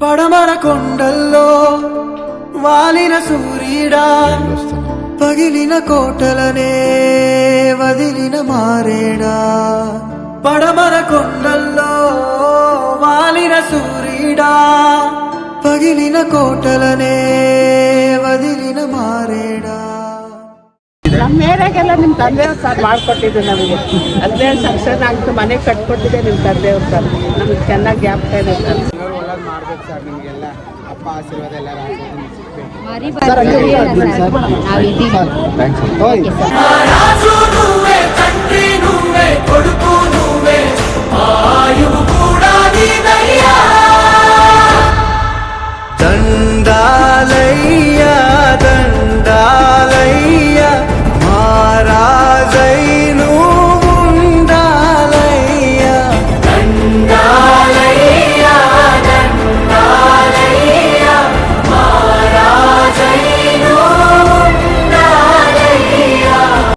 పడమర కొండల్లో వాలిన సూర్యుడా, పగిలిన కోటలనే వదిలిన మారేడా. పడమర కొండల్లో వాలిన సూర్యుడా, పగిలిన ಕೋಟಲನೇ ವದಿಲಿನ ಮಾರೇಡಾ. ನಮ್ಮ ಏರಿಯಾಗೆಲ್ಲ ನಿಮ್ಮ ತಂದೆಯವ್ರು ಸರ್ ಮಾಡಿಕೊಟ್ಟಿದ್ದು ನಮಗೆ. ಅಲ್ಲೇ ಸಕ್ಸಸ್ ಆಗ್ತು, ಮನೆ ಕಟ್ಕೊಟ್ಟಿದೆ ನಿಮ್ಮ ತಂದೆಯವ್ರು ಸರ್. ನಮಗೆ ಚೆನ್ನಾಗಿ ಜ್ಞಾಪಕ ಇದೆ ಸರ್. ಒಳ್ಳೇದು ಮಾಡ್ಬೇಕು ಸರ್. ನಿಮಗೆಲ್ಲ ಅಪ್ಪ ಆಶೀರ್ವಾದ ಎಲ್ಲ ಕೊಡುಕು